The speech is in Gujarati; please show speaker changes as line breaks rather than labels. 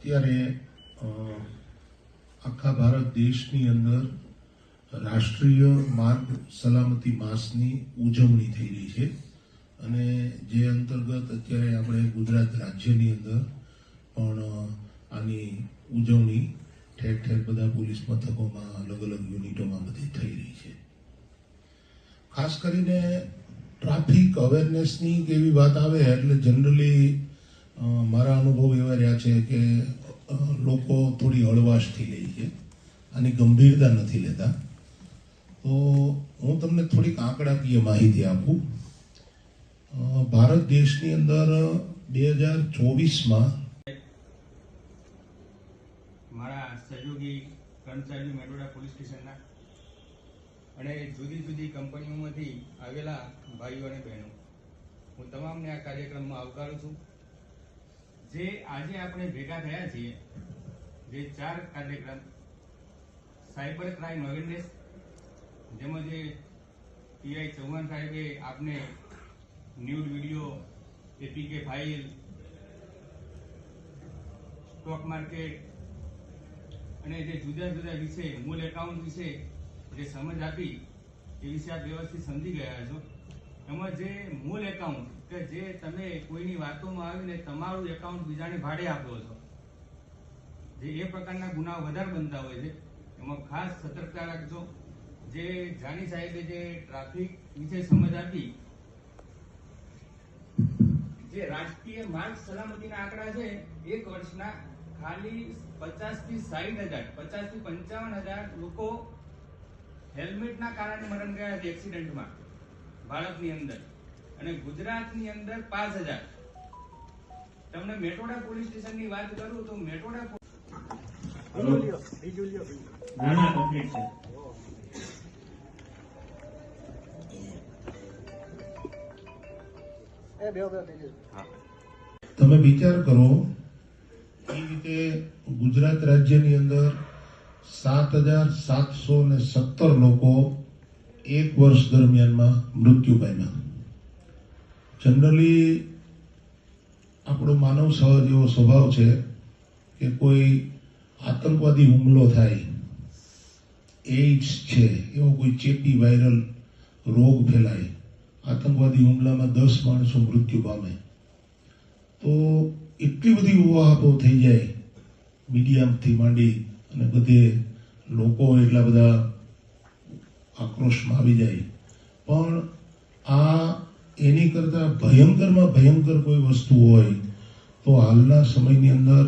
અત્યારે આખા ભારત દેશની અંદર રાષ્ટ્રીય માર્ગ સલામતી માસની ઉજવણી થઈ રહી છે અને જે અંતર્ગત અત્યારે આપણે ગુજરાત રાજ્યની અંદર પણ આની ઉજવણી ઠેર ઠેર બધા પોલીસ મથકોમાં અલગ અલગ યુનિટોમાં બધી થઈ રહી છે. ખાસ કરીને ટ્રાફિક અવેરનેસની એવી વાત આવે એટલે જનરલી મારા અનુભવ એવા રહ્યા છે કે લોકો થોડી હળવાશથી લે છે, આની ગંભીરતા નથી લેતા. તો હું તમને થોડીક આંકડાકીય માહિતી આપું. ભારત દેશની અંદર 2024માં
મારા સહયોગી કર્મચારીઓ મેટોડા પોલીસ સ્ટેશનના અને જુદી જુદી કંપનીઓમાંથી આવેલા ભાઈઓ અને બહેનો, હું તમામને આ કાર્યક્રમમાં આવકારું છું. જે આજે આપણે ભેગા થયા છીએ, જે 4 કાર્યક્રમ સાયબર ક્રાઇમ અવેરનેસ, જેમાં જે પીઆઈ ચૌહાણ સાહેબે આપને nude video, APK file, stock market અને જે જુદા જુદા વિશે, મૂળ એકાઉન્ટ વિશે જે સમજ આપી એ વિશે આપ વ્યવસ્થિત સમજી ગયા છો. એમાં જે મૂળ એકાઉન્ટ કે જે તમે કોઈની વાતોમાં આવીને તમારું એકાઉન્ટ બીજાને ભાડે આપો છો, જે એ પ્રકારના ગુનાઓ વધારે બનતા હોય છે, એમાં ખાસ સતર્કતા રાખજો. જે જાની સાહેબે જે ટ્રાફિક વિશે સમજ આપી, જે રાષ્ટ્રીય માર્ગ સલામતીના આંકડા છે, એક વર્ષના ખાલી 50 થી 60,000, 50 થી 55,000 લોકો હેલ્મેટના કારણે મરણ ગયા છે એક્સિડન્ટમાં ભારતની અંદર, અને ગુજરાતની અંદર 5,000. તમને મેટોડા પોલીસ સ્ટેશનની વાત કરું તો મેટોડા
તમે વિચાર કરો એ રીતે ગુજરાત રાજ્યની અંદર 7,717 લોકો એક વર્ષ દરમિયાનમાં મૃત્યુ પામ્યા. જનરલી આપણો માનવ સહજ એવો સ્વભાવ છે કે કોઈ આતંકવાદી હુમલો થાય, એઇડ્સ છે, એવો કોઈ ચેપી વાયરલ રોગ ફેલાય, આતંકવાદી હુમલામાં 10 માણસો મૃત્યુ પામે તો એટલી બધી ઉહાપો થઈ જાય મીડિયાથી માંડી અને બધે લોકો એટલા બધા આક્રોશમાં આવી જાય. પણ આ એની કરતાં ભયંકરમાં ભયંકર કોઈ વસ્તુ હોય તો હાલના સમયની અંદર